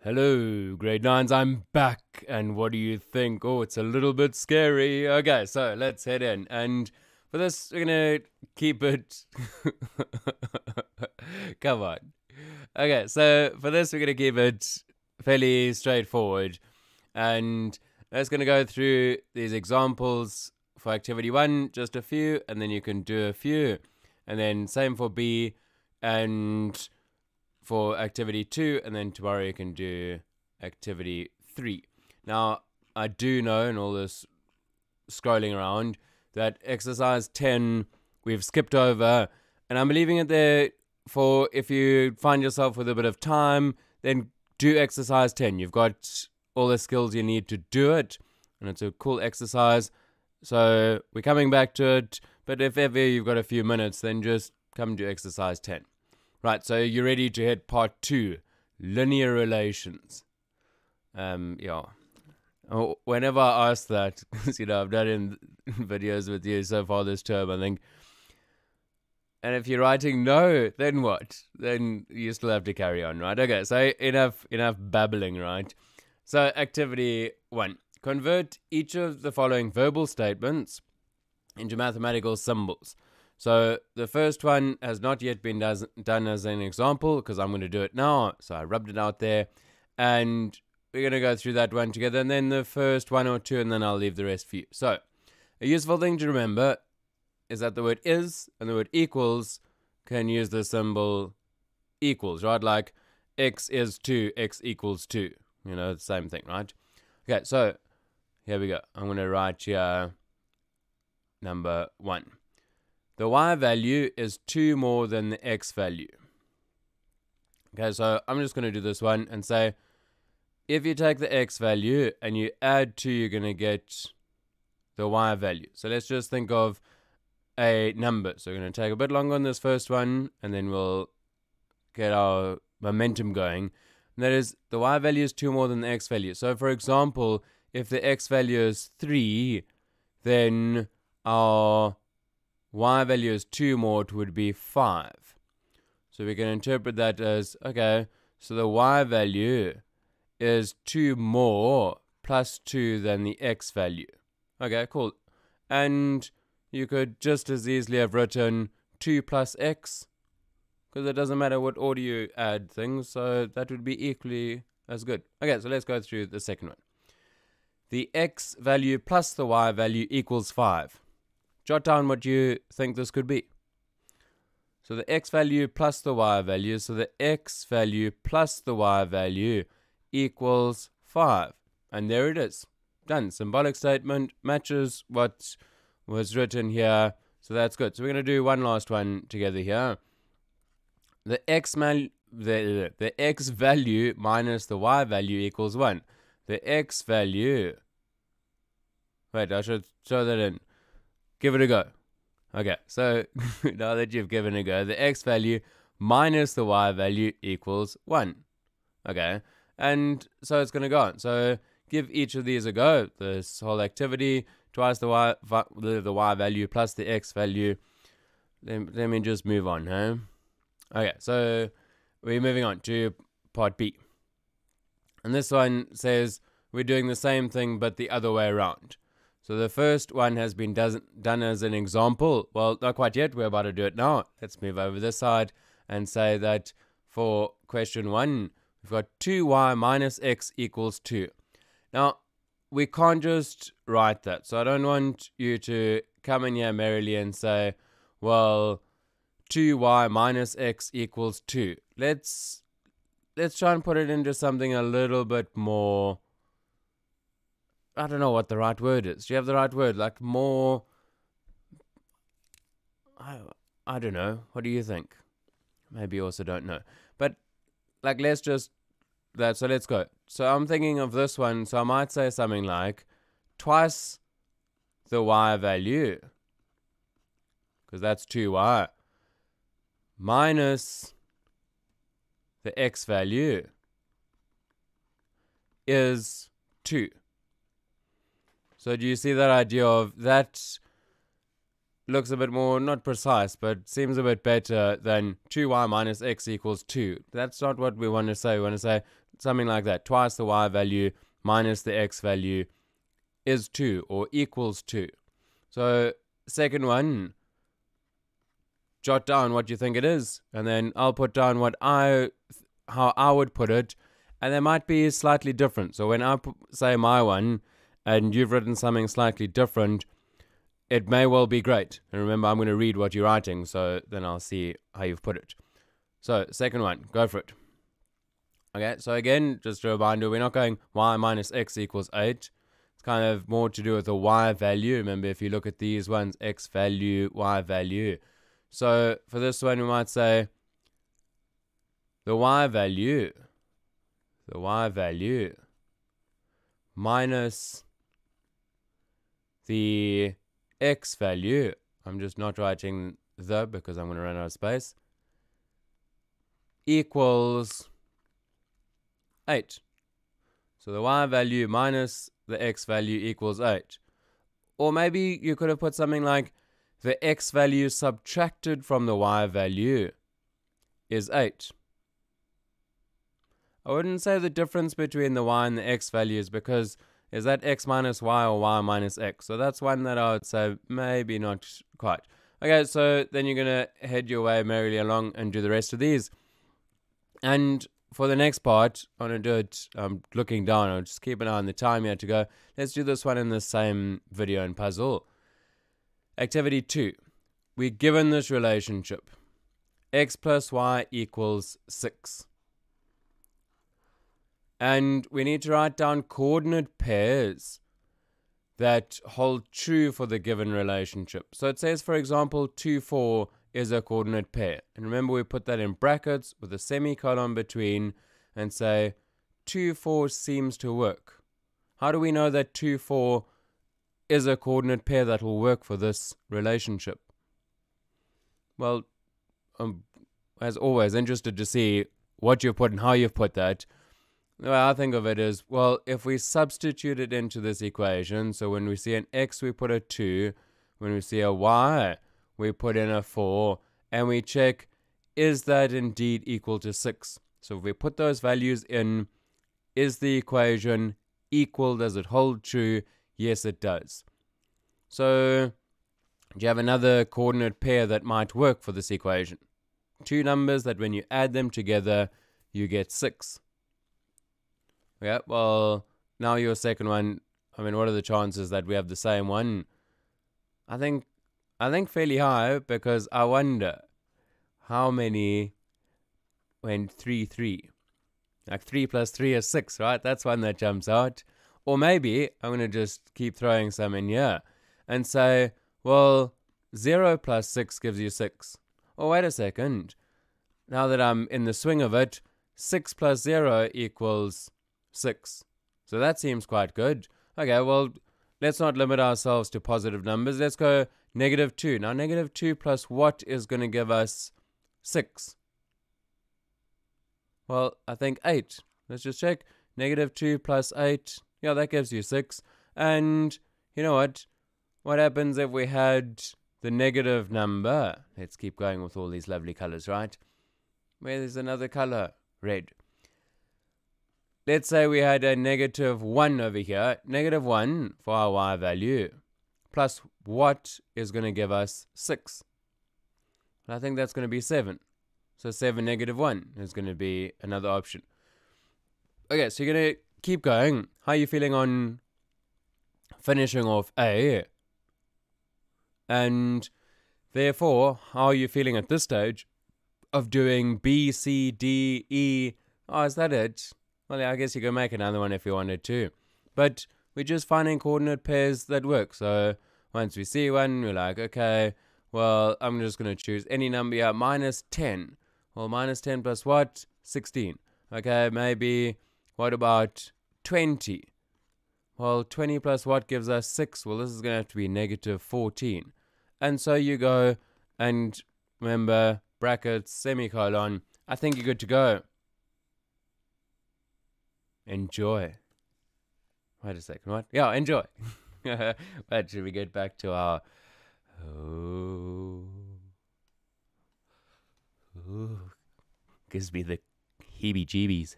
Hello, grade 9s, I'm back, and what do you think? Oh, it's a little bit scary. Okay, so let's head in, and for this, we're gonna keep it... Come on. Okay, so for this, we're gonna keep it fairly straightforward, and I'm just gonna go through these examples for activity 1, just a few, and then you can do a few, and then same for B, and for activity 2, and then tomorrow you can do activity 3. Now, I do know in all this scrolling around that exercise 10 we've skipped over, and I'm leaving it there for if you find yourself with a bit of time, then do exercise 10. You've got all the skills you need to do it, and it's a cool exercise. So we're coming back to it, but if ever you've got a few minutes, then just come do exercise 10. Right, so you're ready to hit part 2, linear relations. Yeah. Whenever I ask that, because, I've done in videos with you so far this term, I think. And if you're writing no, then what? Then you still have to carry on, right? Okay, so enough babbling, right? So activity 1. Convert each of the following verbal statements into mathematical symbols. So the first one has not yet been done as an example because I'm going to do it now. So I rubbed it out there, and we're going to go through that one together, and then the first one or two, and then I'll leave the rest for you. So a useful thing to remember is that the word is and the word equals can use the symbol equals, right? Like x is 2, x equals 2. The same thing, right? Okay, so here we go. I'm going to write here number 1. The y value is 2 more than the x value. Okay, so I'm just going to do this one and say, if you take the x value and you add 2, you're going to get the y value. So let's just think of a number. So we're going to take a bit longer on this first one, and then we'll get our momentum going. And that is, the y value is 2 more than the x value. So for example, if the x value is 3, then our y value is 2 more, it would be 5. So we can interpret that as, okay, so the y value is 2 more plus 2 than the x value. Okay, cool. And you could just as easily have written 2 plus x, because it doesn't matter what order you add things, so that would be equally as good. Okay, so let's go through the second one. The x value plus the y value equals 5. Jot down what you think this could be. So the x value plus the y value, so the x value plus the y value equals 5. And there it is. Done. Symbolic statement matches what was written here. So that's good. So we're going to do one last one together here. The x value minus the y value equals 1. The x value... Wait, I should throw that in. Give it a go. Okay, so now that you've given it a go, the x value minus the y value equals 1. Okay, and so it's going to go on. So give each of these a go. This whole activity, twice the y value plus the x value. Let me just move on, huh? Okay, so we're moving on to part B. And this one says we're doing the same thing but the other way around. So the first one has been done as an example. Well, not quite yet. We're about to do it now. Let's move over this side and say that for question 1, we've got 2y minus x equals 2. Now, we can't just write that. So I don't want you to come in here merrily and say, well, 2y minus x equals 2. Let's try and put it into something a little bit more... I don't know what the right word is. Do you have the right word? Like more... I don't know. What do you think? Maybe you also don't know. But, like, let's just... So let's go. So I'm thinking of this one. So I might say something like twice the y value, because that's 2y, minus the x value is 2. So do you see that idea of that looks a bit more, not precise, but seems a bit better than 2y minus x equals 2. That's not what we want to say. We want to say, something like that. Twice the y value minus the x value is 2 or equals 2. So second one, jot down what you think it is, and then I'll put down how I would put it, and they might be slightly different. So when I say my one and you've written something slightly different, it may well be great. And remember, I'm going to read what you're writing, so then I'll see how you've put it. So second one, go for it. Okay, so again, just a reminder, we're not going y minus x equals 8. It's kind of more to do with the y value. Remember, if you look at these ones, x value, y value. So for this one, we might say the y value minus the x value. I'm just not writing the because I'm going to run out of space. Equals 8. So the y value minus the x value equals 8. Or maybe you could have put something like the x value subtracted from the y value is 8. I wouldn't say the difference between the y and the x values, because is that x minus y or y minus x? So that's one that I would say maybe not quite. Okay, so then you're going to head your way merrily along and do the rest of these. And for the next part, I'm going to do it looking down. I'll just keep an eye on the time here to go. Let's do this one in the same video and puzzle. Activity 2. We're given this relationship. X plus y equals 6. And we need to write down coordinate pairs that hold true for the given relationship. So it says, for example, 2, 4 is a coordinate pair. And remember, we put that in brackets with a semicolon between and say 2, 4 seems to work. How do we know that 2, 4 is a coordinate pair that will work for this relationship? Well, as always, interested to see what you've put and how you've put that. The way I think of it is, well, if we substitute it into this equation, so when we see an x, we put a 2. When we see a y, we put in a 4. And we check, is that indeed equal to 6? So if we put those values in, is the equation equal? Does it hold true? Yes, it does. So do you have another coordinate pair that might work for this equation? Two numbers that when you add them together, you get 6. Yeah, well, now your second one, I mean, what are the chances that we have the same one? I think fairly high, because I wonder how many went 3, 3. Like 3 plus 3 is 6, right? That's one that jumps out. Or maybe I'm going to just keep throwing some in here and say, well, 0 plus 6 gives you 6. Oh, wait a second. Now that I'm in the swing of it, 6 plus 0 equals 6. So that seems quite good. Okay, well, let's not limit ourselves to positive numbers. Let's go -2. Now, -2 plus what is going to give us 6? Well, I think 8. Let's just check. -2 plus 8. Yeah, that gives you 6. And you know what? What happens if we had the negative number? Let's keep going with all these lovely colors, right? Where there's another color, red. Let's say we had a -1 over here. -1 for our y value. Plus what is going to give us 6? And I think that's going to be 7. So 7 -1 is going to be another option. Okay, so you're going to keep going. How are you feeling on finishing off A? And therefore, how are you feeling at this stage of doing B, C, D, E? Oh, is that it? Well, yeah, I guess you could make another one if you wanted to. But we're just finding coordinate pairs that work. So once we see one, we're like, okay, well, I'm just going to choose any number here, -10. Well, -10 plus what? 16. Okay, maybe, what about 20? Well, 20 plus what gives us 6? Well, this is going to have to be -14. And so you go and remember, brackets, semicolon. I think you're good to go. Enjoy. Wait a second, what? Yeah, enjoy. But should we get back to our... Gives me the heebie-jeebies.